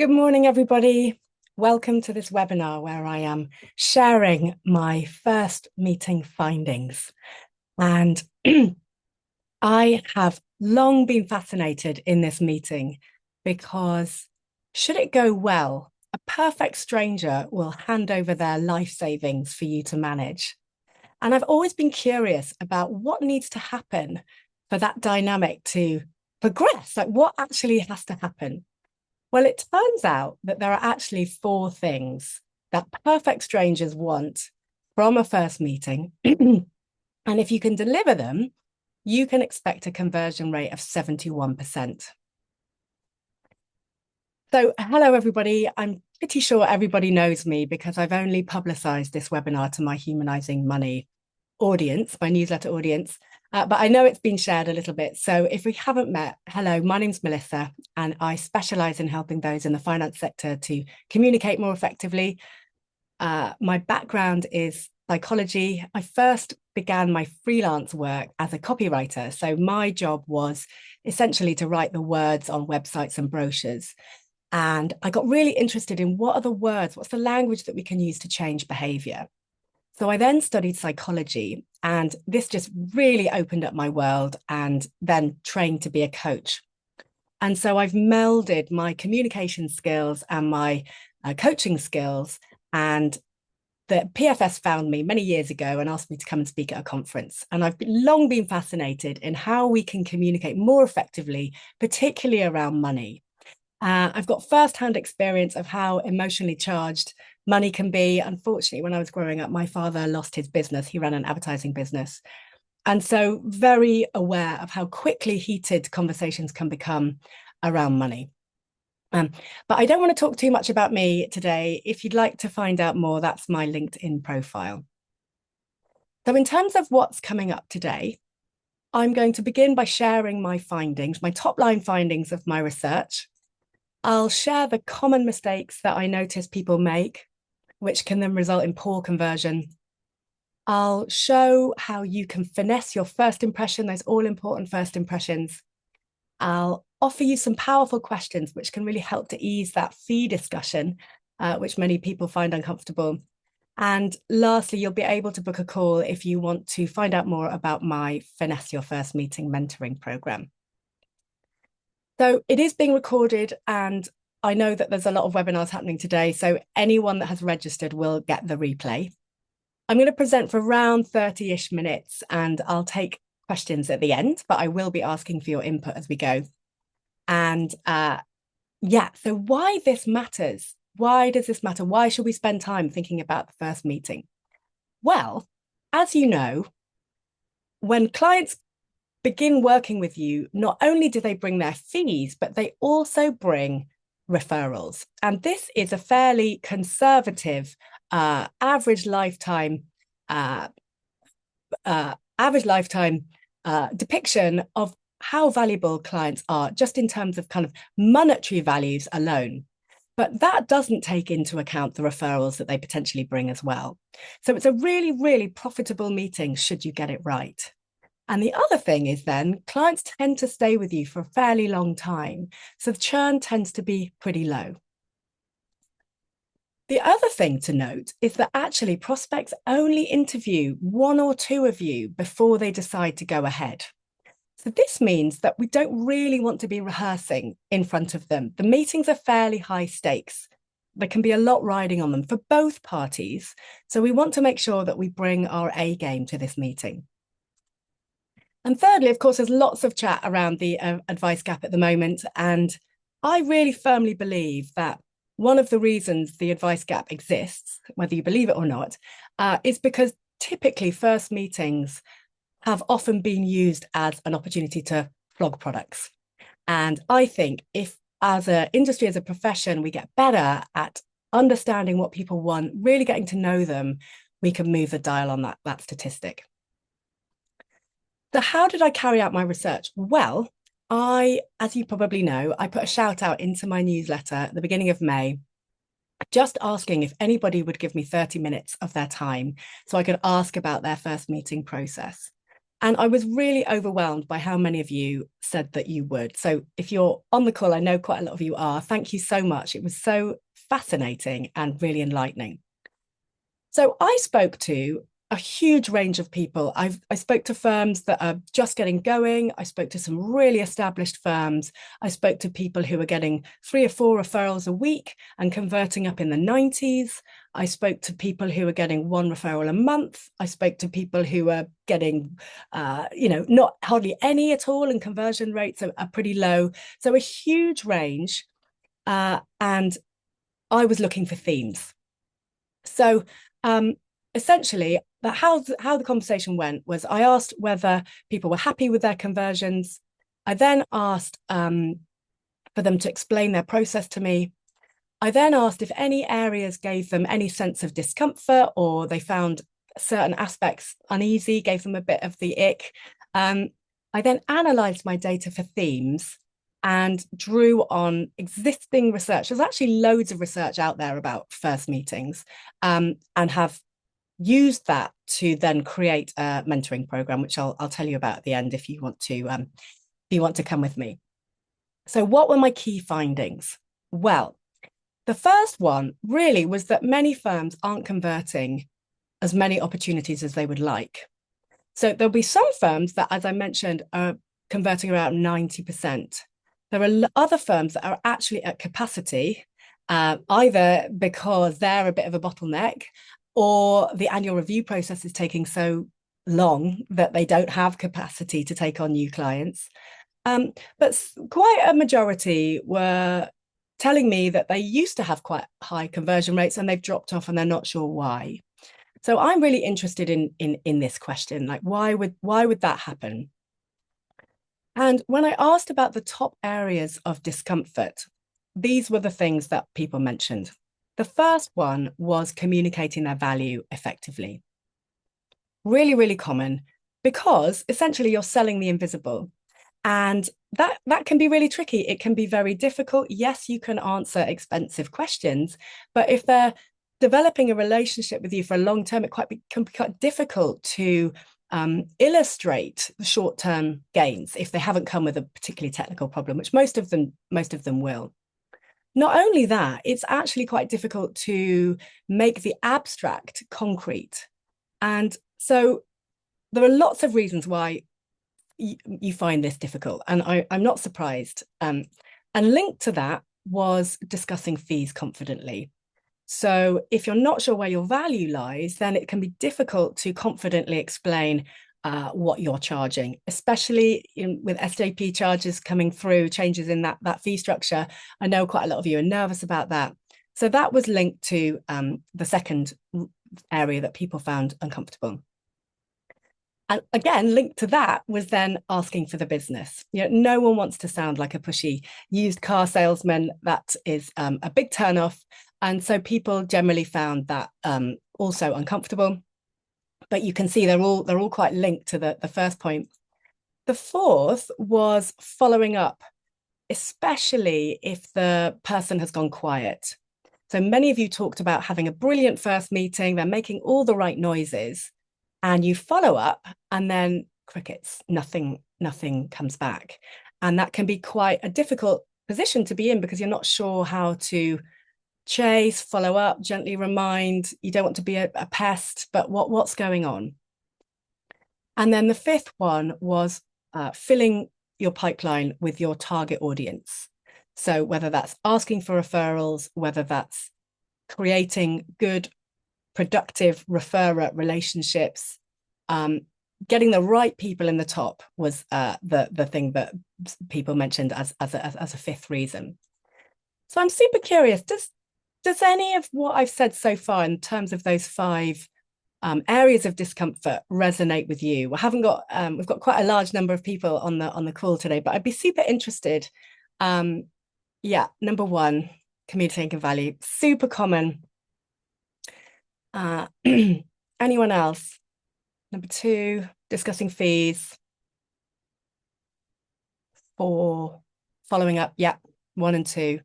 Good morning, everybody. Welcome to this webinar where I am sharing my first meeting findings. And I have long been fascinated in this meeting because should it go well, a perfect stranger will hand over their life savings for you to manage. And I've always been curious about what needs to happen for that dynamic to progress, like what actually has to happen. Well, it turns out that there are actually four things that perfect strangers want from a first meeting. And if you can deliver them, you can expect a conversion rate of 71%. So, hello, everybody. I'm pretty sure everybody knows me because I've only publicized this webinar to my Humanizing Money audience, my newsletter audience. But I know it's been shared a little bit. So if we haven't met, hello, my name's Melissa, and I specialize in helping those in the finance sector to communicate more effectively. My background is psychology. I first began my freelance work as a copywriter. So my job was essentially to write the words on websites and brochures. And I got really interested in what are the words, what's the language that we can use to change behavior. So I then studied psychology, and this just really opened up my world, and then trained to be a coach. And so I've melded my communication skills and my coaching skills. And the PFS found me many years ago and asked me to come and speak at a conference. And I've long been fascinated in how we can communicate more effectively, particularly around money. I've got firsthand experience of how emotionally charged money can be. Unfortunately, when I was growing up, my father lost his business. He ran an advertising business. And so very aware of how quickly heated conversations can become around money. But I don't want to talk too much about me today. If you'd like to find out more, that's my LinkedIn profile. So in terms of what's coming up today, I'm going to begin by sharing my findings, my top line findings of my research. I'll share the common mistakes that I notice people make, which can then result in poor conversion. I'll show how you can finesse your first impression, those all important first impressions. I'll offer you some powerful questions, which can really help to ease that fee discussion, which many people find uncomfortable. And lastly, you'll be able to book a call if you want to find out more about my Finesse Your First Meeting mentoring program. So it is being recorded, and I know that there's a lot of webinars happening today. So anyone that has registered will get the replay. I'm going to present for around 30-ish minutes, and I'll take questions at the end, but I will be asking for your input as we go. And so why this matters? Why does this matter? Why should we spend time thinking about the first meeting? Well, as you know, when clients begin working with you, not only do they bring their fees, but they also bring referrals. And this is a fairly conservative average lifetime depiction of how valuable clients are, just in terms of kind of monetary values alone. But that doesn't take into account the referrals that they potentially bring as well. So it's a really, really profitable meeting should you get it right. And the other thing is then clients tend to stay with you for a fairly long time. So the churn tends to be pretty low. The other thing to note is that actually prospects only interview one or two of you before they decide to go ahead. So this means that we don't really want to be rehearsing in front of them. The meetings are fairly high stakes. There can be a lot riding on them for both parties. So we want to make sure that we bring our A game to this meeting. And thirdly, of course, there's lots of chat around the advice gap at the moment. And I really firmly believe that one of the reasons the advice gap exists, whether you believe it or not, is because typically first meetings have often been used as an opportunity to flog products. And I think if as an industry, as a profession, we get better at understanding what people want, really getting to know them, we can move the dial on that statistic. So how did I carry out my research? Well, as you probably know, I put a shout out into my newsletter at the beginning of May, just asking if anybody would give me 30 minutes of their time so I could ask about their first meeting process. And I was really overwhelmed by how many of you said that you would. So if you're on the call, I know quite a lot of you are. Thank you so much. It was so fascinating and really enlightening. So I spoke to a huge range of people. I spoke to firms that are just getting going. I spoke to some really established firms. I spoke to people who are getting 3 or 4 referrals a week and converting up in the 90s. I spoke to people who are getting 1 referral a month. I spoke to people who are getting, not hardly any at all, and conversion rates are pretty low. So a huge range. And I was looking for themes. So essentially, how the conversation went was I asked whether people were happy with their conversions. I then asked for them to explain their process to me. I then asked if any areas gave them any sense of discomfort or they found certain aspects uneasy, gave them a bit of the ick. I then analysed my data for themes and drew on existing research. There's actually loads of research out there about first meetings, and have used that to then create a mentoring program, which I'll tell you about at the end if you want to come with me. So what were my key findings? Well, the first one really was that many firms aren't converting as many opportunities as they would like. So there'll be some firms that, as I mentioned, are converting around 90%. There are other firms that are actually at capacity, either because they're a bit of a bottleneck or the annual review process is taking so long that they don't have capacity to take on new clients. But quite a majority were telling me that they used to have quite high conversion rates and they've dropped off and they're not sure why. So I'm really interested in this question, like why would that happen? And when I asked about the top areas of discomfort, these were the things that people mentioned. The first one was communicating their value effectively. Really, really common, because essentially you're selling the invisible. And that can be really tricky. It can be very difficult. Yes, you can answer expensive questions, but if they're developing a relationship with you for a long term, can be quite difficult to illustrate the short-term gains if they haven't come with a particularly technical problem, which most of them will. Not only that, it's actually quite difficult to make the abstract concrete. And so there are lots of reasons why you find this difficult, and I'm not surprised. And linked to that was discussing fees confidently. So if you're not sure where your value lies, then it can be difficult to confidently explain what you're charging, especially with SJP charges coming through, changes in that fee structure. I know quite a lot of you are nervous about that. So that was linked to the second area that people found uncomfortable. And again, linked to that was then asking for the business. No one wants to sound like a pushy used car salesman. That is a big turnoff. And so people generally found that also uncomfortable. But you can see they're all quite linked to the first point. The fourth was following up, especially if the person has gone quiet. So many of you talked about having a brilliant first meeting, they're making all the right noises, and you follow up and then crickets, nothing comes back. And that can be quite a difficult position to be in because you're not sure how to chase, follow up, gently remind. You don't want to be a pest, but what's going on? And then the fifth one was filling your pipeline with your target audience. So whether that's asking for referrals, whether that's creating good, productive referrer relationships, getting the right people in the top was the thing that people mentioned as a fifth reason. So I'm super curious, does any of what I've said so far in terms of those 5 areas of discomfort resonate with you? We've got quite a large number of people on the call today, but I'd be super interested. Yeah, number 1, communicating value, super common. Anyone else? Number 2, discussing fees. 4, following up. Yeah, 1 and 2.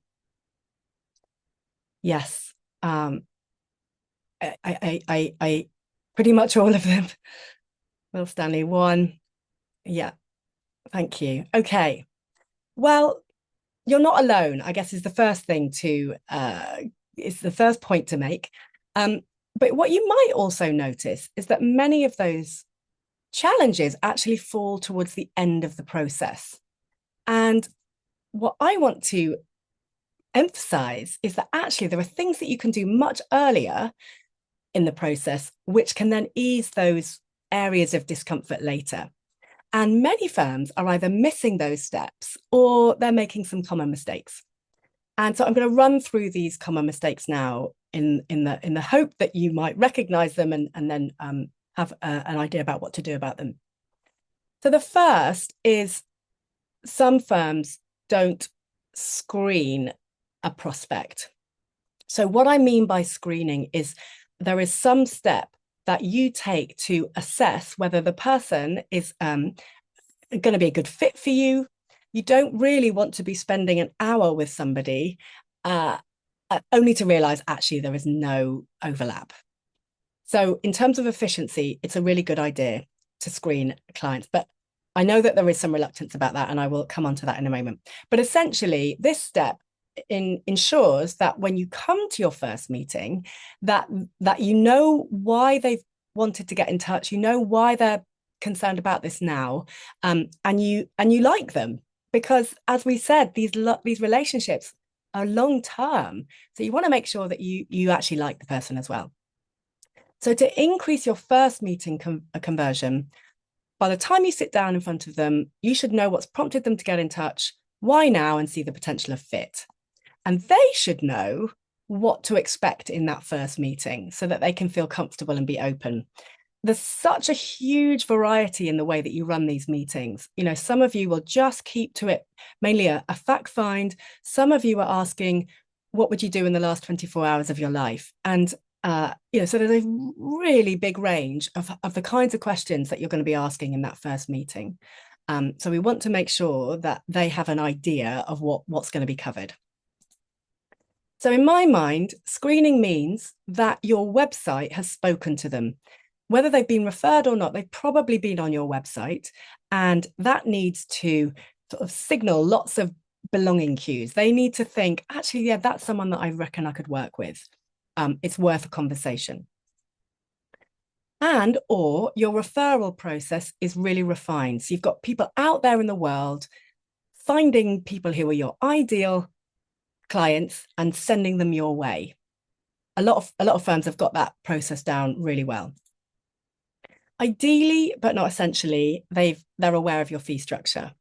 Yes. I pretty much all of them. Will Stanley, 1. Yeah, thank you. Okay. Well, you're not alone, I guess, is the first thing to is the first point to make. Um, but what you might also notice is that many of those challenges actually fall towards the end of the process. And what I want to emphasize is that actually there are things that you can do much earlier in the process, which can then ease those areas of discomfort later. And many firms are either missing those steps or they're making some common mistakes. And so I'm going to run through these common mistakes now in the hope that you might recognize them and then have an idea about what to do about them. So the first is some firms don't screen a prospect. So what I mean by screening is there is some step that you take to assess whether the person is going to be a good fit for you. You don't really want to be spending an hour with somebody only to realize actually there is no overlap. So in terms of efficiency, it's a really good idea to screen clients, but I know that there is some reluctance about that, and I will come on to that in a moment. But essentially, this step ensures that when you come to your first meeting, that you know why they've wanted to get in touch, you know why they're concerned about this now, and you like them, because as we said, these relationships are long term, so you want to make sure that you actually like the person as well. So to increase your first meeting conversion, by the time you sit down in front of them, you should know what's prompted them to get in touch, why now, and see the potential of fit. And they should know what to expect in that first meeting so that they can feel comfortable and be open. There's such a huge variety in the way that you run these meetings. You know, some of you will just keep to it, mainly a fact find. Some of you are asking, what would you do in the last 24 hours of your life? And so there's a really big range of the kinds of questions that you're going to be asking in that first meeting. So we want to make sure that they have an idea of what's going to be covered. So in my mind, screening means that your website has spoken to them. Whether they've been referred or not, they've probably been on your website, and that needs to sort of signal lots of belonging cues. They need to think, actually, yeah, that's someone that I reckon I could work with. It's worth a conversation. And or your referral process is really refined. So you've got people out there in the world finding people who are your ideal clients and sending them your way. A lot of firms have got that process down really well. Ideally, but not essentially, they're aware of your fee structure.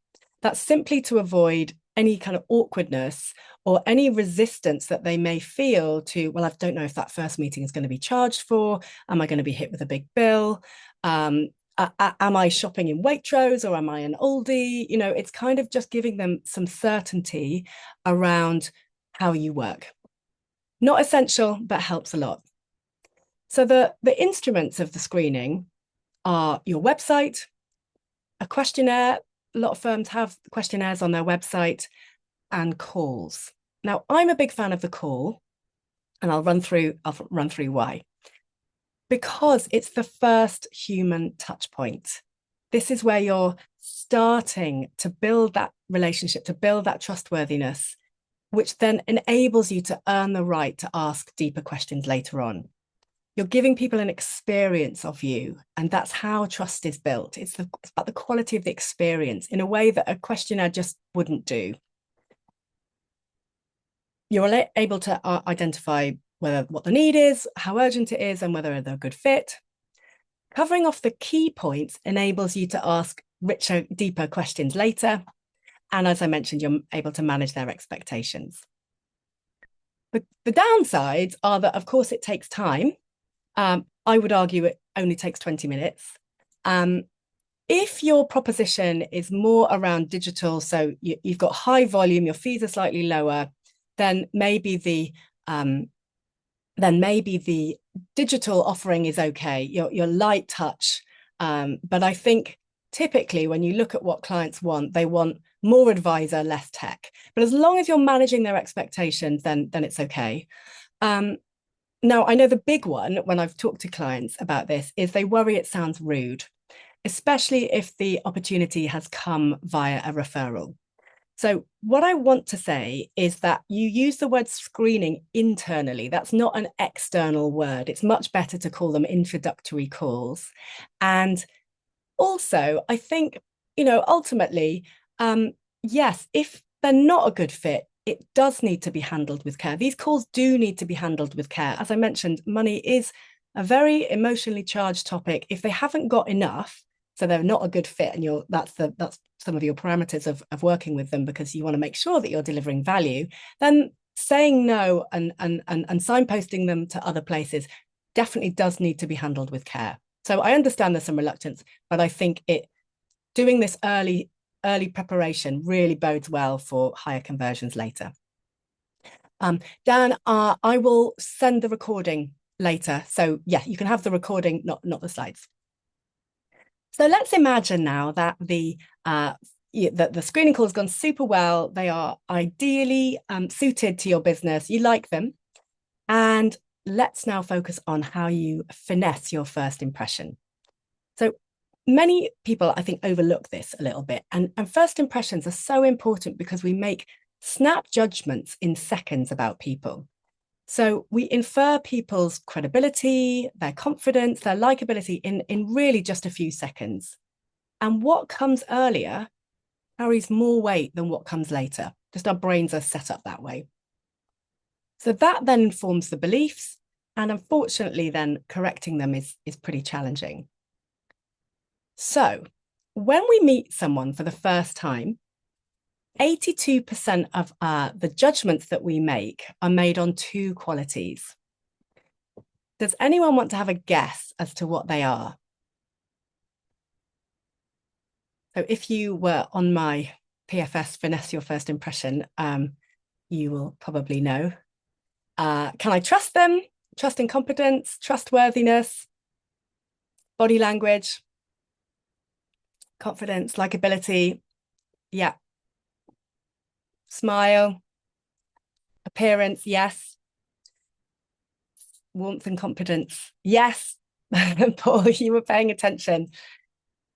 That's simply to avoid any kind of awkwardness or any resistance that they may feel to, well, I don't know if that first meeting is going to be charged for. Am I going to be hit with a big bill? Am I shopping in Waitrose or am I an oldie? You know, it's kind of just giving them some certainty around how you work. Not essential, but helps a lot. So the instruments of the screening are your website, a questionnaire. A lot of firms have questionnaires on their website, and calls. Now, I'm a big fan of the call, and I'll run through why. Because it's the first human touch point. This is where you're starting to build that relationship, to build that trustworthiness, which then enables you to earn the right to ask deeper questions later on. You're giving people an experience of you, and that's how trust is built. It's about the quality of the experience in a way that a questionnaire just wouldn't do. You're able to identify what the need is, how urgent it is, and whether they're a good fit. Covering off the key points enables you to ask richer, deeper questions later. And as I mentioned, you're able to manage their expectations. The downsides are that, of course, it takes time. I would argue it only takes 20 minutes. If your proposition is more around digital, so you've got high volume, your fees are slightly lower, then maybe the digital offering is okay. Your light touch, but I think typically when you look at what clients want, they want more advisor, less tech. But as long as you're managing their expectations, then it's okay. Now, I know the big one when I've talked to clients about this is they worry it sounds rude. especially if the opportunity has come via a referral. So what I want to say is that you use the word screening internally. That's not an external word. It's much better to call them introductory calls. And also, I think, ultimately, yes, if they're not a good fit, it does need to be handled with care. These calls do need to be handled with care. As I mentioned, money is a very emotionally charged topic. If they haven't got enough, so they're not a good fit, and that's some of your parameters of working with them, because you want to make sure that you're delivering value, then saying no and signposting them to other places definitely does need to be handled with care. So I understand there's some reluctance, but I think doing this early preparation really bodes well for higher conversions later. Dan, I will send the recording later. So yeah, you can have the recording, not the slides. So let's imagine now that the screening call has gone super well. They are ideally suited to your business. You like them. And let's now focus on how you finesse your first impression. So many people, I think, overlook this a little bit. And first impressions are so important because we make snap judgments in seconds about people. So we infer people's credibility, their confidence, their likability in really just a few seconds. And what comes earlier carries more weight than what comes later. Just our brains are set up that way. So that then informs the beliefs. And unfortunately, then correcting them is pretty challenging. So when we meet someone for the first time, 82% of the judgments that we make are made on two qualities. Does anyone want to have a guess as to what they are? So if you were on my PFS Finesse Your First Impression, you will probably know. Can I trust them? Trust and competence, trustworthiness, body language, confidence, likability. Yeah. Smile, appearance, yes. Warmth and confidence, yes. Paul, you were paying attention.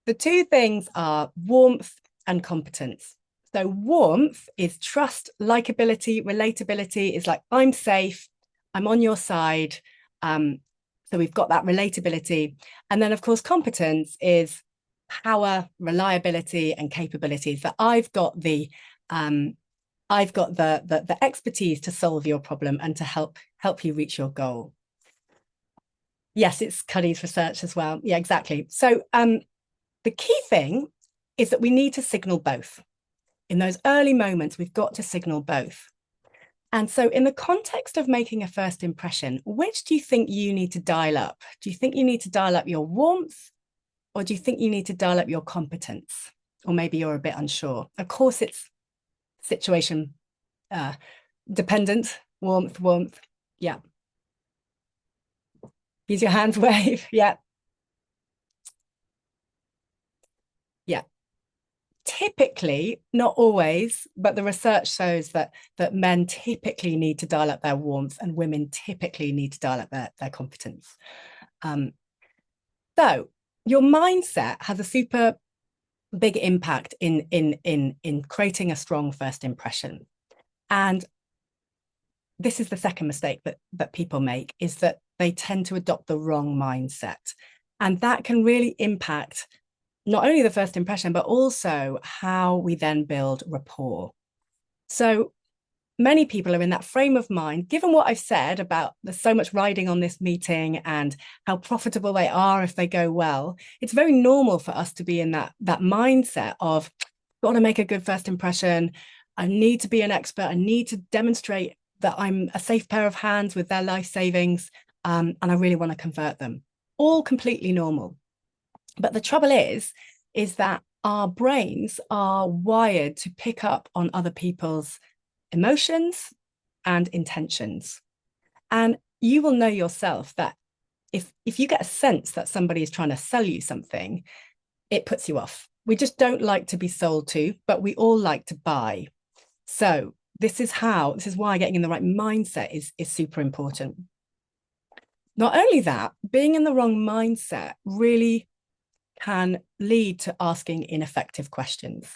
The two things are warmth and competence. So warmth is trust, likability, relatability is like, I'm safe, I'm on your side. So we've got that relatability. And then of course, competence is power, reliability, and capabilities, that I've got the expertise to solve your problem and to help you reach your goal. Yes, it's Cuddy's research as well. Yeah, exactly. So the key thing is that we need to signal both. In those early moments, we've got to signal both. And so in the context of making a first impression, which do you think you need to dial up? Do you think you need to dial up your warmth, or do you think you need to dial up your competence? Or maybe you're a bit unsure. Of course, it's situation dependent. Warmth. Yeah. Use your hands, wave. Yeah. Yeah. Typically, not always, but the research shows that men typically need to dial up their warmth and women typically need to dial up their competence. So your mindset has a super big impact in creating a strong first impression. And this is the second mistake that people make, is that they tend to adopt the wrong mindset. And that can really impact not only the first impression, but also how we then build rapport. So many people are in that frame of mind, given what I've said about there's so much riding on this meeting and how profitable they are if they go well. It's very normal for us to be in that mindset of, got to make a good first impression. I need to be an expert. I need to demonstrate that I'm a safe pair of hands with their life savings. And I really want to convert them. All completely normal. But the trouble is that our brains are wired to pick up on other people's emotions and intentions. And you will know yourself that if you get a sense that somebody is trying to sell you something, it puts you off. We just don't like to be sold to, but we all like to buy. So this is why getting in the right mindset is super important. Not only that, being in the wrong mindset really can lead to asking ineffective questions.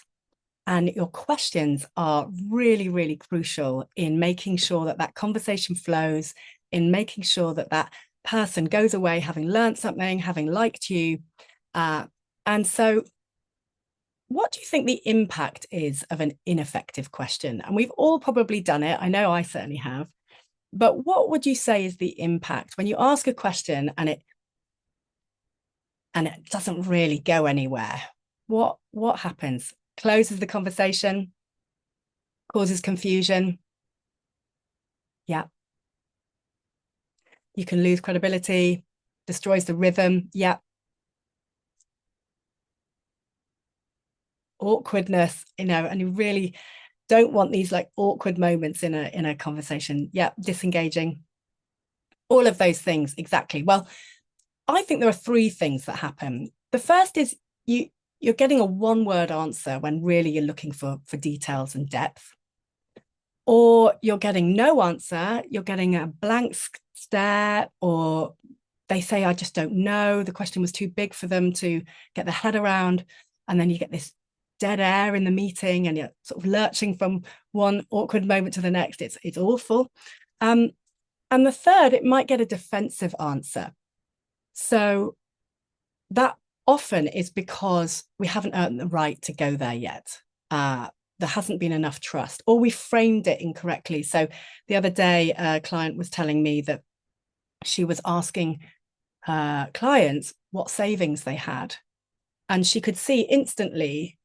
And your questions are really, really crucial in making sure that that conversation flows, in making sure that that person goes away having learned something, having liked you. And so what do you think the impact is of an ineffective question? And we've all probably done it. I know I certainly have. But what would you say is the impact when you ask a question and it doesn't really go anywhere? What happens? Closes the conversation, causes confusion. Yeah. You can lose credibility, destroys the rhythm. Yeah. Awkwardness, and you really don't want these like awkward moments in a conversation. Yeah. Disengaging. All of those things. Exactly. Well, I think there are three things that happen. The first is you're getting a one-word answer when really you're looking for details and depth. Or you're getting no answer, you're getting a blank stare, or they say, I just don't know. The question was too big for them to get their head around. And then you get this dead air in the meeting and you're sort of lurching from one awkward moment to the next. It's awful. And the third, it might get a defensive answer. So that often is because we haven't earned the right to go there yet. There hasn't been enough trust, or we framed it incorrectly. So the other day, a client was telling me that she was asking her clients what savings they had. And she could see instantly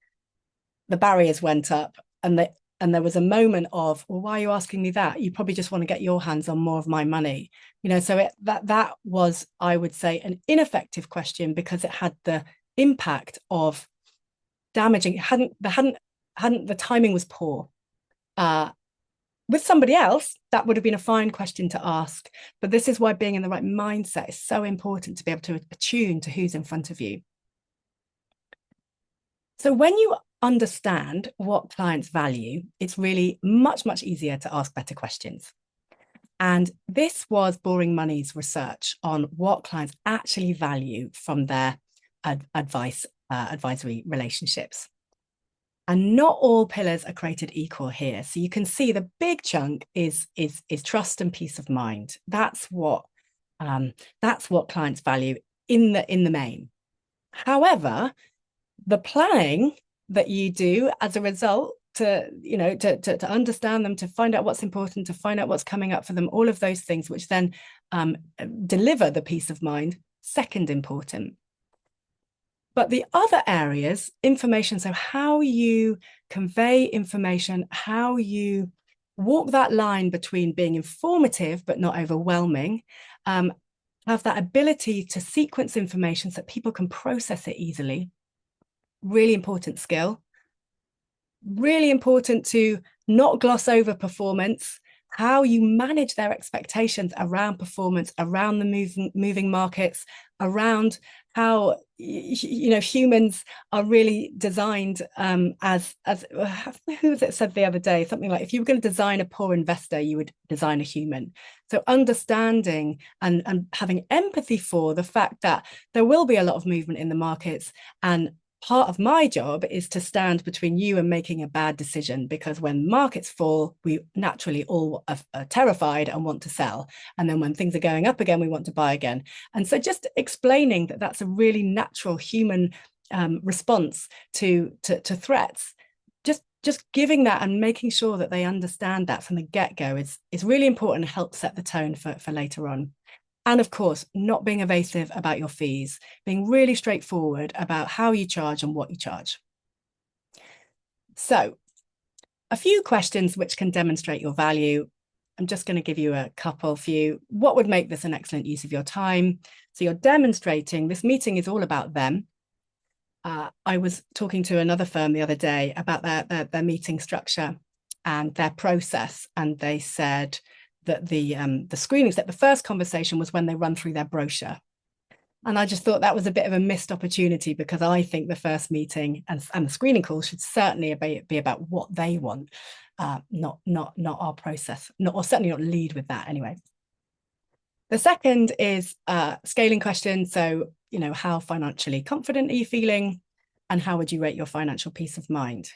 the barriers went up, and there was a moment of, well, why are you asking me that? You probably just want to get your hands on more of my money. So that was, I would say, an ineffective question because it had the impact of damaging. The timing was poor. With somebody else, that would have been a fine question to ask. But this is why being in the right mindset is so important, to be able to attune to who's in front of you. So when you understand what clients value, it's really much, much easier to ask better questions. And this was Boring Money's research on what clients actually value from their advisory relationships. And not all pillars are created equal here. So you can see the big chunk is trust and peace of mind. That's what clients value in the main. However, the planning that you do as a result to understand them, to find out what's important, to find out what's coming up for them, all of those things, which then deliver the peace of mind, second important. But the other areas, information, so how you convey information, how you walk that line between being informative but not overwhelming, have that ability to sequence information so that people can process it easily. Really important skill. Really important to not gloss over performance, how you manage their expectations around performance, around the moving markets, around how humans are really designed as who was it said the other day, something like, if you were going to design a poor investor, you would design a human. So understanding and having empathy for the fact that there will be a lot of movement in the markets, and part of my job is to stand between you and making a bad decision, because when markets fall, we naturally all are terrified and want to sell. And then when things are going up again, we want to buy again. And so just explaining that that's a really natural human response to threats, just giving that and making sure that they understand that from the get-go is really important and helps set the tone for later on. And of course, not being evasive about your fees, being really straightforward about how you charge and what you charge. So a few questions which can demonstrate your value. I'm just going to give you a couple for you. What would make this an excellent use of your time? So you're demonstrating, this meeting is all about them. I was talking to another firm the other day about their meeting structure and their process, and they said that the screening step, the first conversation, was when they run through their brochure. And I just thought that was a bit of a missed opportunity, because I think the first meeting and the screening call should certainly be about what they want, not our process, or certainly not lead with that anyway. The second is scaling questions. So how financially confident are you feeling? And how would you rate your financial peace of mind?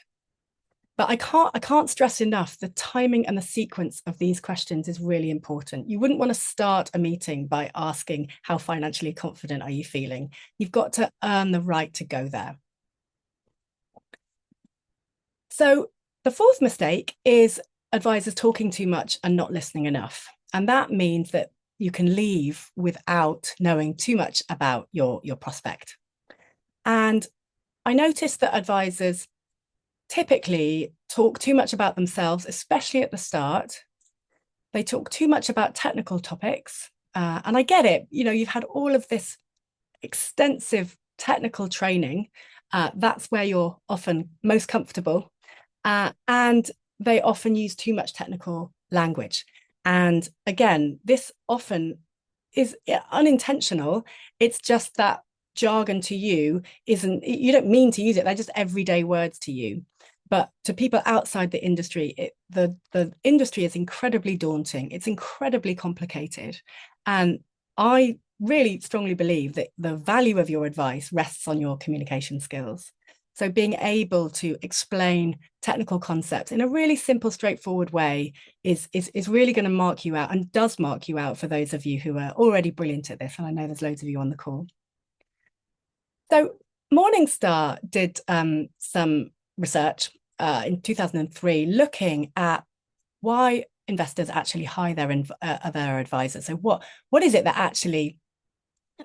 But I can't stress enough, the timing and the sequence of these questions is really important. You wouldn't want to start a meeting by asking, how financially confident are you feeling? You've got to earn the right to go there. So the fourth mistake is advisors talking too much and not listening enough. And that means that you can leave without knowing too much about your prospect. And I noticed that advisors typically talk too much about themselves, especially at the start. They talk too much about technical topics. And I get it, you've had all of this extensive technical training. That's where you're often most comfortable. And they often use too much technical language. And again, this often is unintentional. It's just that jargon to you you don't mean to use it. They're just everyday words to you. But to people outside the industry, the industry is incredibly daunting. It's incredibly complicated. And I really strongly believe that the value of your advice rests on your communication skills. So being able to explain technical concepts in a really simple, straightforward way is really going to mark you out, and does mark you out for those of you who are already brilliant at this. And I know there's loads of you on the call. So Morningstar did some research in 2003 looking at why investors actually hire their advisors. So what is it that actually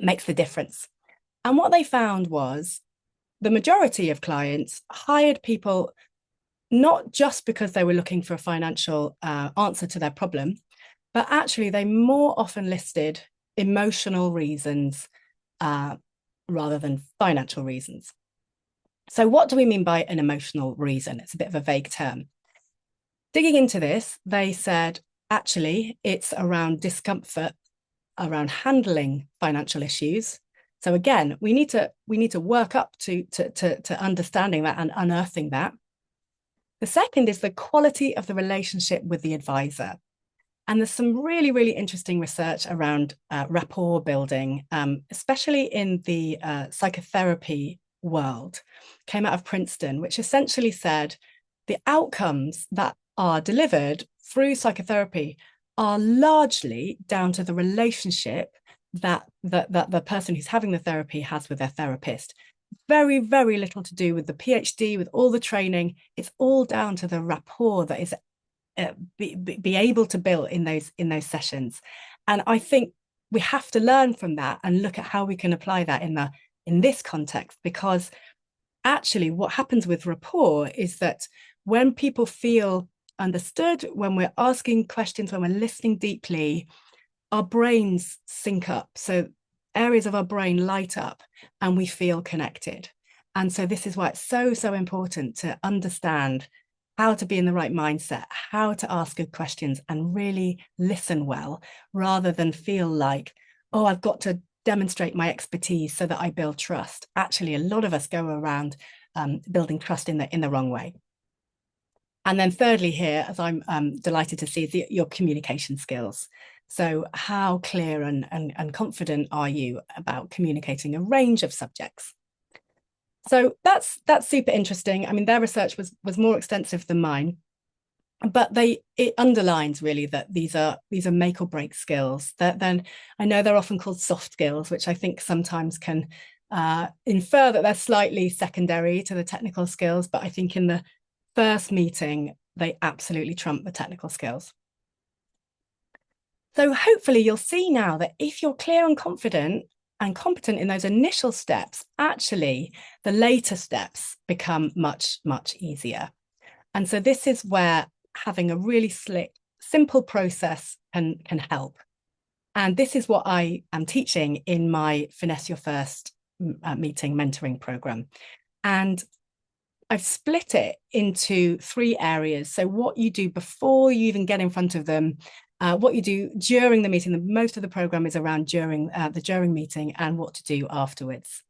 makes the difference? And what they found was the majority of clients hired people not just because they were looking for a financial answer to their problem, but actually they more often listed emotional reasons rather than financial reasons. So what do we mean by an emotional reason? It's a bit of a vague term. Digging into this, they said, actually, it's around discomfort, around handling financial issues. So again, we need to work up to understanding that and unearthing that. The second is the quality of the relationship with the advisor. And there's some really, really interesting research around rapport building, especially in the psychotherapy world, came out of Princeton, which essentially said the outcomes that are delivered through psychotherapy are largely down to the relationship that the person who's having the therapy has with their therapist. Very, very little to do with the PhD, with all the training. It's all down to the rapport that is be able to build in those sessions. And I think we have to learn from that and look at how we can apply that in this context, because actually what happens with rapport is that when people feel understood, when we're asking questions, when we're listening deeply, our brains sync up. So areas of our brain light up and we feel connected. And so this is why it's so, so important to understand how to be in the right mindset, how to ask good questions and really listen well, rather than feel like, oh, I've got to demonstrate my expertise so that I build trust. Actually, a lot of us go around building trust in the wrong way. And then thirdly here, as I'm delighted to see, is your communication skills. So how clear and confident are you about communicating a range of subjects? So that's super interesting. I mean, their research was more extensive than mine, but it underlines really that these are make or break skills. That then I know they're often called soft skills, which I think sometimes can infer that they're slightly secondary to the technical skills. But I think in the first meeting, they absolutely trump the technical skills. So hopefully you'll see now that if you're clear and confident and competent in those initial steps, actually the later steps become much, much easier. And so this is where having a really slick, simple process can help. And this is what I am teaching in my Finesse Your First Meeting mentoring program. And I've split it into 3 areas. So what you do before you even get in front of them, what you do during the meeting. Most of the program is around during meeting, and what to do afterwards.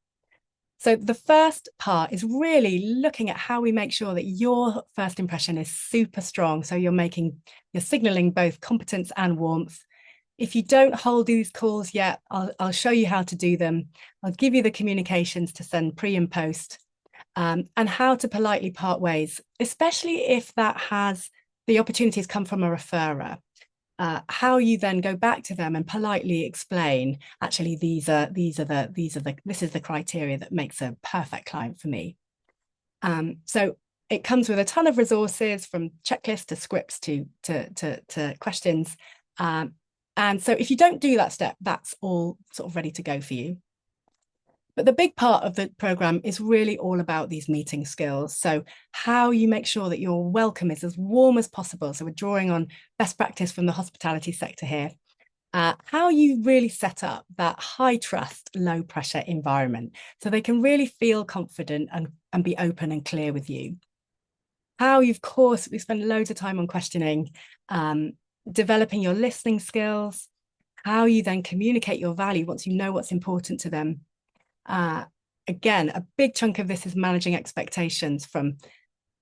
So the first part is really looking at how we make sure that your first impression is super strong. So you're signaling both competence and warmth. If you don't hold these calls yet, I'll show you how to do them. I'll give you the communications to send pre and post, and how to politely part ways, especially if that has the opportunities come from a referrer. How you then go back to them and politely explain, actually, this is the criteria that makes a perfect client for me. So it comes with a ton of resources, from checklists to scripts to questions. And so if you don't do that step, that's all sort of ready to go for you. But the big part of the program is really all about these meeting skills. So how you make sure that your welcome is as warm as possible. So we're drawing on best practice from the hospitality sector here. How you really set up that high trust, low pressure environment so they can really feel confident and be open and clear with you. How you, of course, we spend loads of time on questioning, developing your listening skills, how you then communicate your value once you know what's important to them. Again, a big chunk of this is managing expectations, from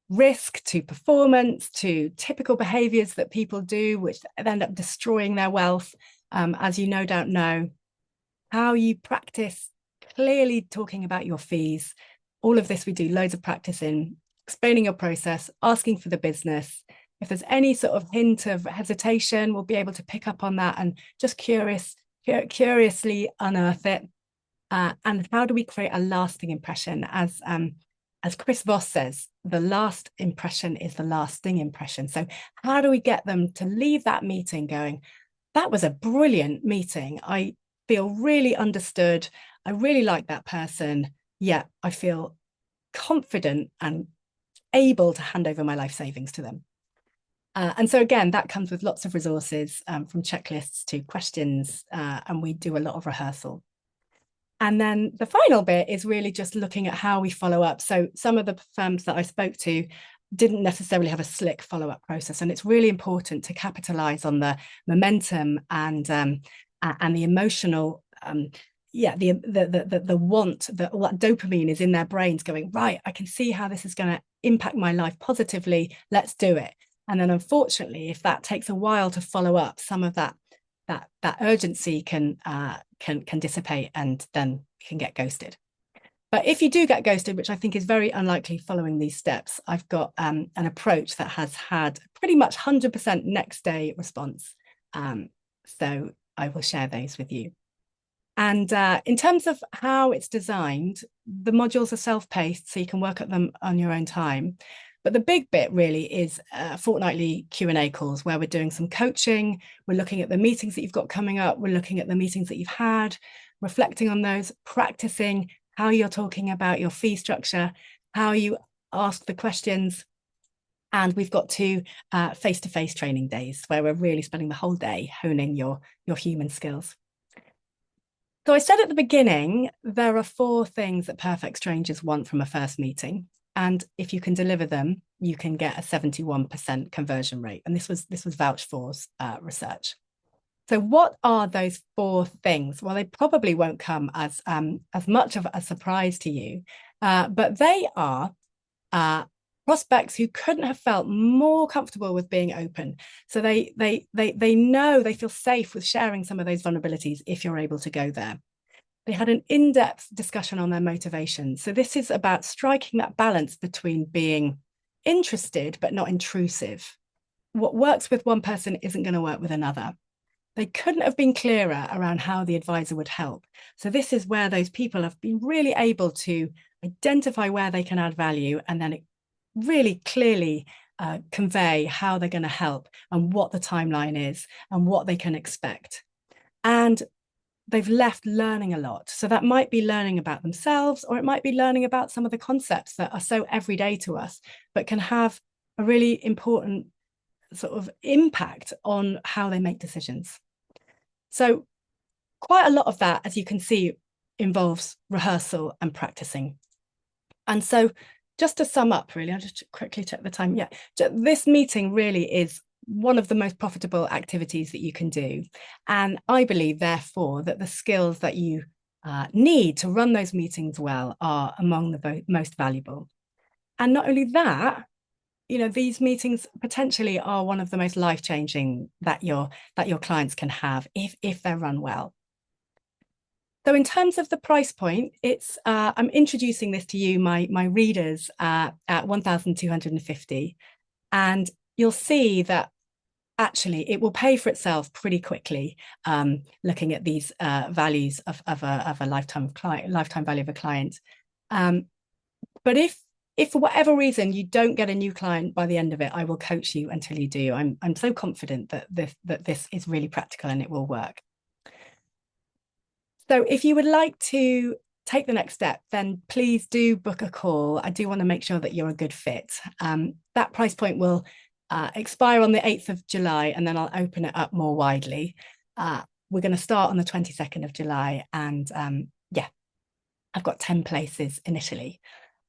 risk to performance to typical behaviors that people do, which end up destroying their wealth, as you no doubt know. How you practice clearly talking about your fees. All of this we do loads of practice in, explaining your process, asking for the business. If there's any sort of hint of hesitation, we'll be able to pick up on that and just curiously unearth it. And how do we create a lasting impression? As Chris Voss says, the last impression is the lasting impression. So how do we get them to leave that meeting going, that was a brilliant meeting. I feel really understood. I really like that person. Yeah, I feel confident and able to hand over my life savings to them. And so again, that comes with lots of resources, from checklists to questions, and we do a lot of rehearsal. And then the final bit is really just looking at how we follow up. So some of the firms that I spoke to didn't necessarily have a slick follow-up process, and it's really important to capitalize on the momentum and the emotional, the want, that all that dopamine is in their brains going, right, I can see how this is going to impact my life positively, let's do it. And then unfortunately, if that takes a while to follow up, some of that urgency can dissipate, and then you can get ghosted. But if you do get ghosted, which I think is very unlikely following these steps, I've got an approach that has had pretty much 100% next day response. So I will share those with you. And in terms of how it's designed, the modules are self-paced, so you can work at them on your own time. But the big bit really is fortnightly Q&A calls, where we're doing some coaching. We're looking at the meetings that you've got coming up. We're looking at the meetings that you've had, reflecting on those, practicing how you're talking about your fee structure, how you ask the questions. And we've got 2 face-to-face training days where we're really spending the whole day honing your human skills. So I said at the beginning, there are 4 things that perfect strangers want from a first meeting. And if you can deliver them, you can get a 71% conversion rate. And this was Vouch For's research. So what are those 4 things? Well, they probably won't come as much of a surprise to you, but they are prospects who couldn't have felt more comfortable with being open. So they know, they feel safe with sharing some of those vulnerabilities if you're able to go there. They had an in-depth discussion on their motivations. So this is about striking that balance between being interested but not intrusive. What works with one person isn't going to work with another. They couldn't have been clearer around how the advisor would help. So this is where those people have been really able to identify where they can add value, and then really clearly convey how they're going to help and what the timeline is and what they can expect. And they've left learning a lot. So that might be learning about themselves, or it might be learning about some of the concepts that are so everyday to us, but can have a really important sort of impact on how they make decisions. So quite a lot of that, as you can see, involves rehearsal and practicing. And so just to sum up, really, I'll just quickly check the time. Yeah, this meeting really is one of the most profitable activities that you can do. And I believe, therefore, that the skills that you need to run those meetings well are among the most valuable. And not only that, these meetings potentially are one of the most life-changing that your clients can have if they're run well. So in terms of the price point, it's I'm introducing this to you, my readers, at 1,250, and you'll see that actually it will pay for itself pretty quickly, looking at these values of a lifetime value of a client. But if for whatever reason you don't get a new client by the end of it, I will coach you until you do. I'm so confident that this is really practical and it will work. So if you would like to take the next step, then please do book a call. I do want to make sure that you're a good fit. That price point will expire on the 8th of July, and then I'll open it up more widely. We're going to start on the 22nd of July, and yeah, I've got 10 places initially.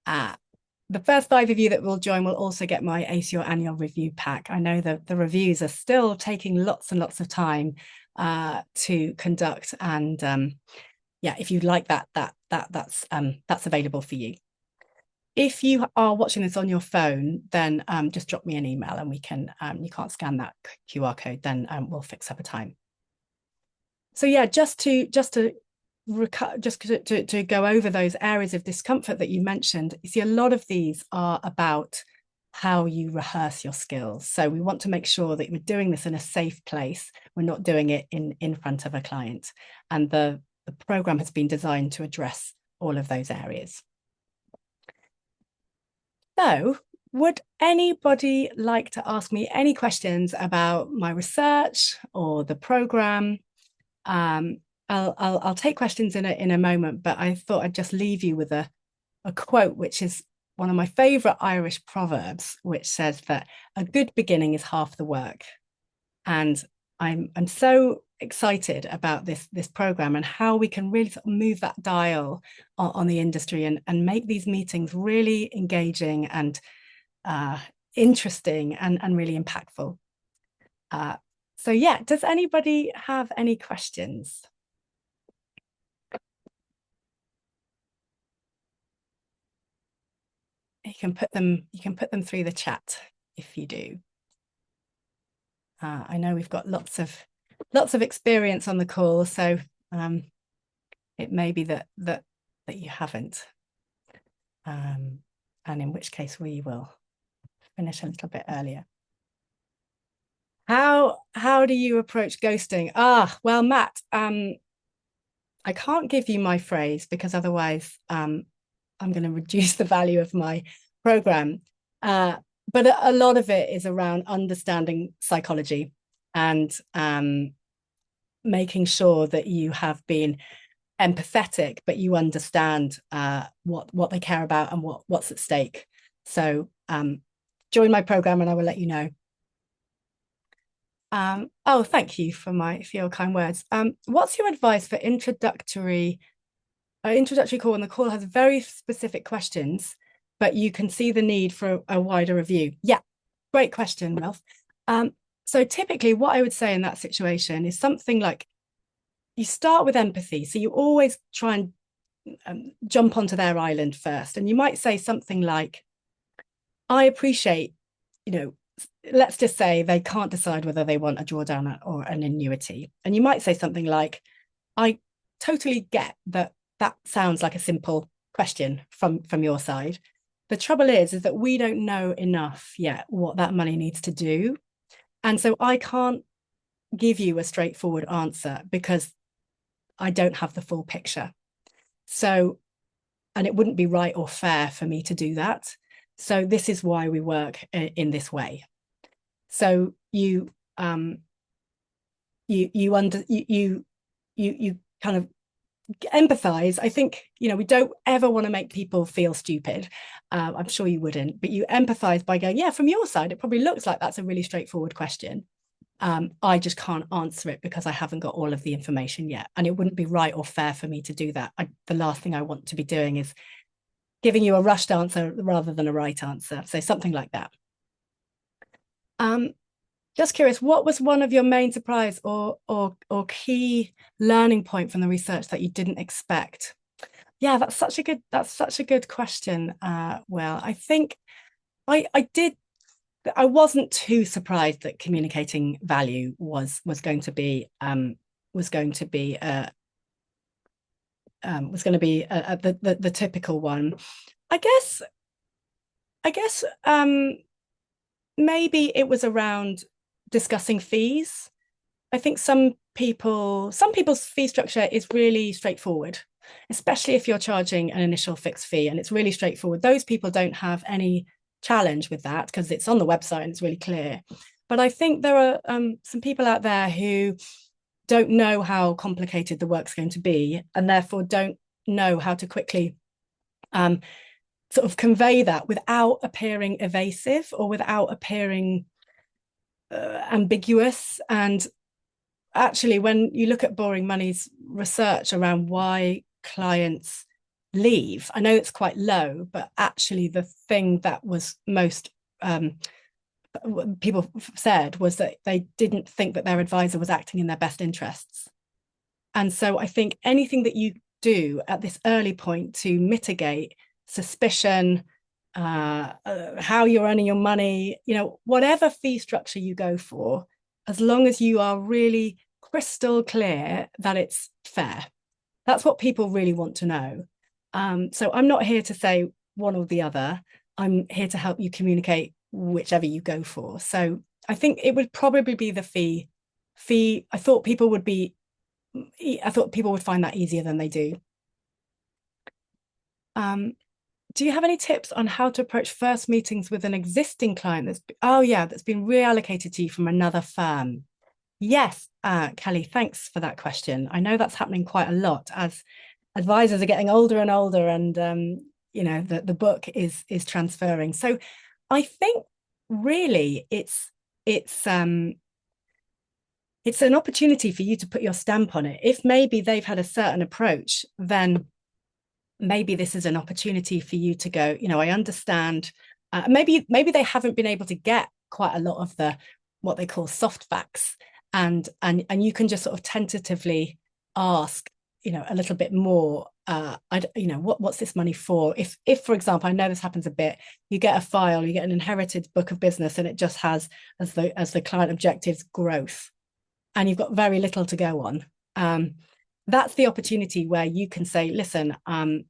The first 5 of you that will join will also get my Ace Your Annual Review Pack. I know that the reviews are still taking lots and lots of time to conduct, and yeah, if you'd like that's available for you. If you are watching this on your phone, then just drop me an email and we can, you can't scan that QR code, then we'll fix up a time. So yeah, just to go over those areas of discomfort that you mentioned, you see a lot of these are about how you rehearse your skills. So we want to make sure that we're doing this in a safe place. We're not doing it in front of a client. And the program has been designed to address all of those areas. So would anybody like to ask me any questions about my research or the program? I'll take questions in a moment, but I thought I'd just leave you with a quote, which is one of my favorite Irish proverbs, which says that a good beginning is half the work. And I'm so excited about this program and how we can really sort of move that dial on the industry and make these meetings really engaging and interesting and really impactful. So yeah, does anybody have any questions? You can put them through the chat if you do. I know we've got lots of experience on the call, so it may be that you haven't, and in which case we will finish a little bit earlier. How do you approach ghosting? Well, Matt, I can't give you my phrase because otherwise I'm going to reduce the value of my program. But a lot of it is around understanding psychology and making sure that you have been empathetic, but you understand what they care about and what's at stake. So join my program and I will let you know. Oh, thank you for your kind words. What's your advice for introductory call when the call has very specific questions, but you can see the need for a wider review? Yeah, great question, Ralph. So typically what I would say in that situation is something like, you start with empathy. So you always try and jump onto their island first. And you might say something like, I appreciate, let's just say they can't decide whether they want a drawdown or an annuity. And you might say something like, I totally get that sounds like a simple question from your side. The trouble is that we don't know enough yet what that money needs to do. And so I can't give you a straightforward answer because I don't have the full picture. So, and it wouldn't be right or fair for me to do that. So this is why we work in this way. So you kind of empathize. I think, we don't ever want to make people feel stupid. I'm sure you wouldn't, but you empathize by going, yeah, from your side, it probably looks like that's a really straightforward question. I just can't answer it because I haven't got all of the information yet. And it wouldn't be right or fair for me to do that. The last thing I want to be doing is giving you a rushed answer rather than a right answer. So something like that. Just curious, what was one of your main surprise or key learning point from the research that you didn't expect? Yeah, that's such a good question. Well, I think I did I wasn't too surprised that communicating value was going to be was going to be the typical one. I guess maybe it was around discussing fees. I think some people's fee structure is really straightforward, especially if you're charging an initial fixed fee and it's really straightforward. Those people don't have any challenge with that because it's on the website and it's really clear. But I think there are some people out there who don't know how complicated the work's going to be and therefore don't know how to quickly sort of convey that without appearing evasive or without appearing ambiguous. And actually, when you look at Boring Money's research around why clients leave, I know it's quite low, but actually the thing that was most people said was that they didn't think that their advisor was acting in their best interests. And so I think anything that you do at this early point to mitigate suspicion, how you're earning your money, whatever fee structure you go for, as long as you are really crystal clear that it's fair. That's what people really want to know. So I'm not here to say one or the other. I'm here to help you communicate whichever you go for. So I think it would probably be the fee. I thought people would find that easier than they do. Do you have any tips on how to approach first meetings with an existing client that's been reallocated to you from another firm? Yes, Kelly, thanks for that question. I know that's happening quite a lot as advisors are getting older and older, and the book is transferring. So I think really it's an opportunity for you to put your stamp on it. If maybe they've had a certain approach, then maybe this is an opportunity for you to go, I understand. Maybe they haven't been able to get quite a lot of the what they call soft facts, and you can just sort of tentatively ask, a little bit more. What's this money for? If for example, I know this happens a bit, you get a file, you get an inherited book of business, and it just has as the client objectives growth, and you've got very little to go on. That's the opportunity where you can say, listen, I'm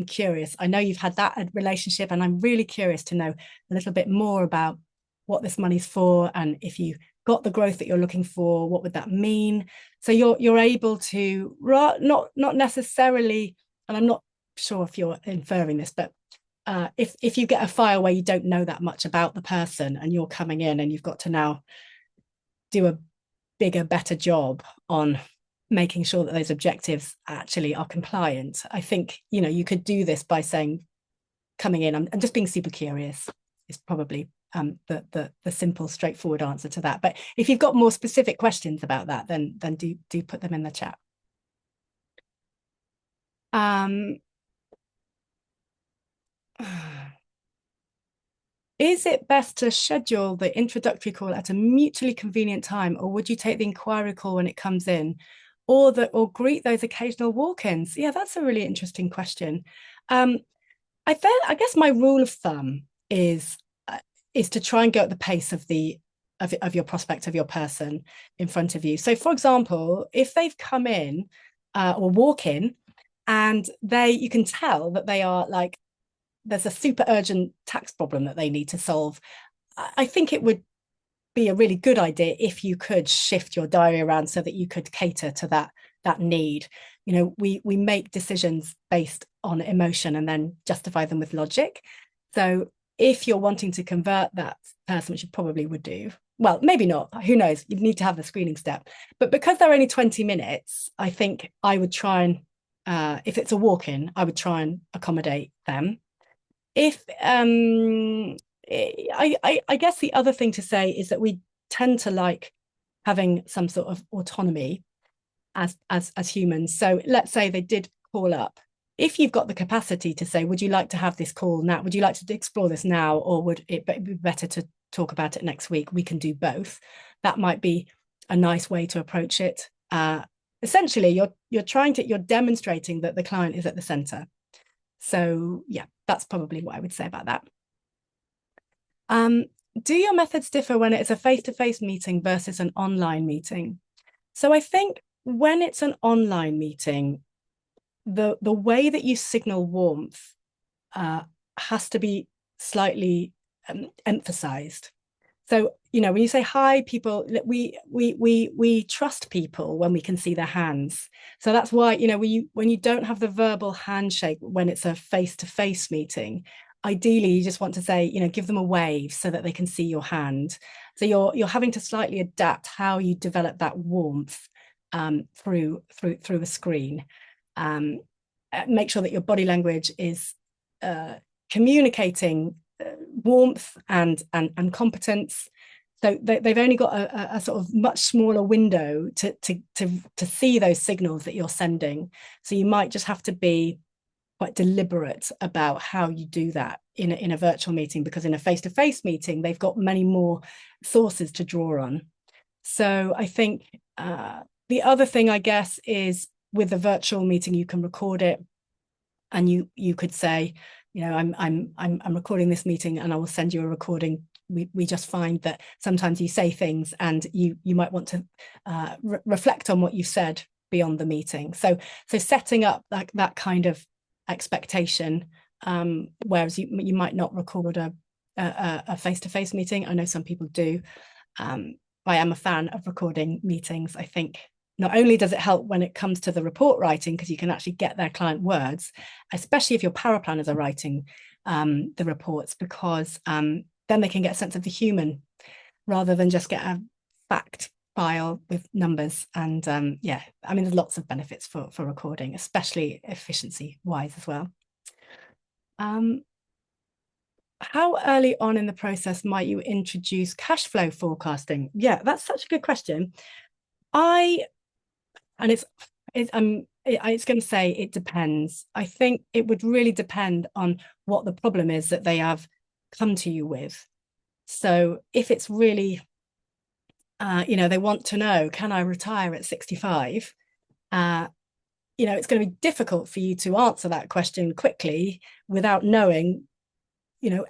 curious. I know you've had that relationship, and I'm really curious to know a little bit more about what this money's for, and if you got the growth that you're looking for, what would that mean? So you're able to not necessarily, and I'm not sure if you're inferring this, but if you get a file where you don't know that much about the person and you're coming in and you've got to now do a bigger, better job on making sure that those objectives actually are compliant. I think, you could do this by saying, coming in, I'm just being super curious is probably the simple, straightforward answer to that. But if you've got more specific questions about that, then do put them in the chat. Is it best to schedule the introductory call at a mutually convenient time, or would you take the inquiry call when it comes in, or greet those occasional walk-ins? Yeah, that's a really interesting question. I guess my rule of thumb is to try and go at the pace of your prospect, of your person in front of you. So, for example, if they've come in or walk in, and you can tell that they are like, there's a super urgent tax problem that they need to solve, I think it would be a really good idea if you could shift your diary around so that you could cater to that need. We make decisions based on emotion and then justify them with logic. So if you're wanting to convert that person, which you probably would do, well, maybe not, who knows, you need to have the screening step. But because they're only 20 minutes, I think I would try and, if it's a walk-in, I would try and accommodate them. If I guess the other thing to say is that we tend to like having some sort of autonomy as humans. So let's say they did call up. If you've got the capacity to say, would you like to have this call now? Would you like to explore this now? Or would it be better to talk about it next week? We can do both. That might be a nice way to approach it. Essentially, you're demonstrating that the client is at the center. So yeah, that's probably what I would say about that. Do your methods differ when it's a face-to-face meeting versus an online meeting? So I think when it's an online meeting, the way that you signal warmth has to be slightly emphasized. So, when you say hi, people, we trust people when we can see their hands. So that's why, when you don't have the verbal handshake when it's a face-to-face meeting, ideally you just want to say, give them a wave so that they can see your hand. So you're having to slightly adapt how you develop that warmth through a screen. Make sure that your body language is communicating warmth and competence. So they've only got a sort of much smaller window to see those signals that you're sending. So you might just have to be quite deliberate about how you do that in a virtual meeting, because in a face-to-face meeting, they've got many more sources to draw on. So I think the other thing, I guess, is with a virtual meeting, you can record it, and you could say, I'm recording this meeting and I will send you a recording. We just find that sometimes you say things and you might want to reflect on what you said beyond the meeting. So setting up that kind of expectation, whereas you might not record a face-to-face meeting. I know some people do. I am a fan of recording meetings. I think not only does it help when it comes to the report writing, because you can actually get their client words, especially if your paraplanners are writing the reports, because then they can get a sense of the human rather than just get a fact file with numbers. And there's lots of benefits for recording, especially efficiency wise as well. How early on in the process might you introduce cash flow forecasting? Yeah, that's such a good question. It's going to say it depends. I think it would really depend on what the problem is that they have come to you with. So if it's really, they want to know, can I retire at 65? It's going to be difficult for you to answer that question quickly without knowing,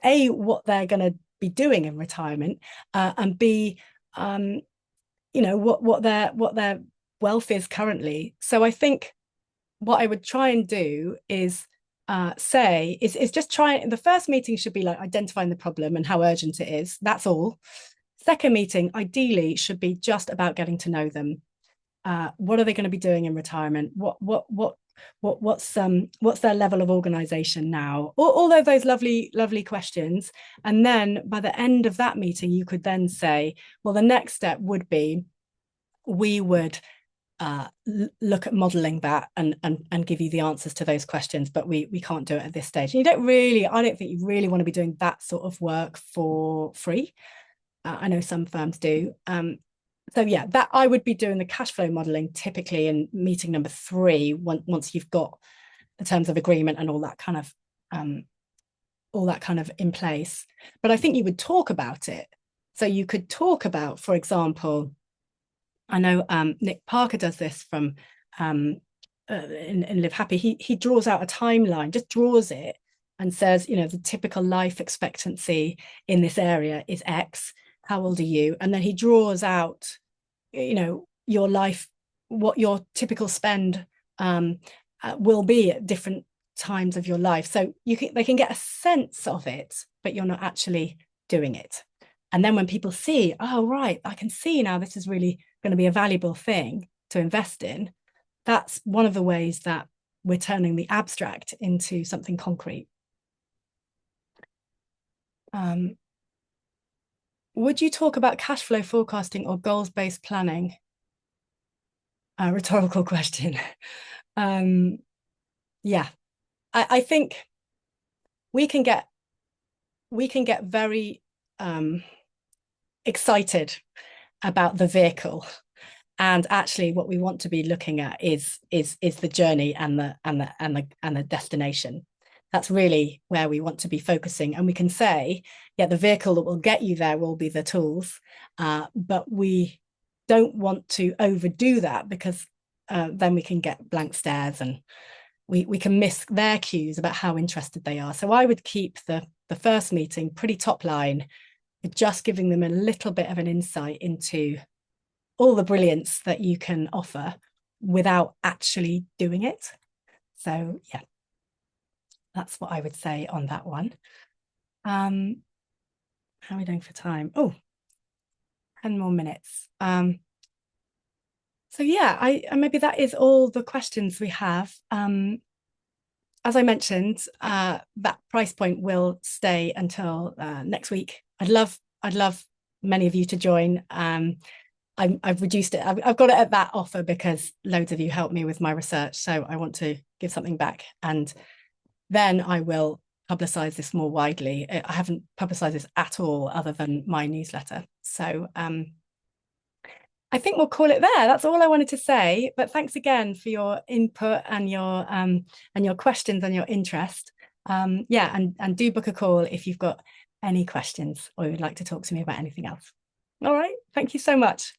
A, what they're going to be doing in retirement, and B, what their wealth is currently. So I think what I would try and do is just try. The first meeting should be like identifying the problem and how urgent it is. That's all. Second meeting ideally should be just about getting to know them. What are they going to be doing in retirement? What's their level of organization now? All of those lovely questions. And then by the end of that meeting, you could then say, well, the next step would be, we would look at modeling that and give you the answers to those questions, but we can't do it at this stage. And I don't think you really want to be doing that sort of work for free. I know some firms do. So yeah, that I would be doing the cash flow modeling typically in meeting number 3, once you've got the terms of agreement and all that kind of in place. But I think you would talk about it. So you could talk about, for example, I know Nick Parker does this from in Live Happy. He draws out a timeline, just draws it and says, the typical life expectancy in this area is X. How old are you? And then he draws out, your life, what your typical spend will be at different times of your life. So they can get a sense of it, but you're not actually doing it. And then when people see, oh, right, I can see now this is really going to be a valuable thing to invest in, that's one of the ways that we're turning the abstract into something concrete. Would you talk about cash flow forecasting or goals-based planning? A rhetorical question. Yeah, I think we can get very excited about the vehicle, and actually what we want to be looking at is the journey and the destination. That's really where we want to be focusing. And we can say, yeah, the vehicle that will get you there will be the tools, but we don't want to overdo that, because then we can get blank stares and we can miss their cues about how interested they are. So I would keep the the first meeting pretty top line, just giving them a little bit of an insight into all the brilliance that you can offer without actually doing it. So yeah, that's what I would say on that one. How are we doing for time? Oh, 10 more minutes. So yeah, maybe that is all the questions we have. As I mentioned, that price point will stay until next week. I'd love many of you to join. I've reduced it. I've got it at that offer because loads of you helped me with my research. So I want to give something back. And then I will publicize this more widely. I haven't publicized this at all other than my newsletter. So I think we'll call it there. That's all I wanted to say. But thanks again for your input and your questions and your interest. Yeah, and do book a call if you've got any questions or you would like to talk to me about anything else. All right. Thank you so much.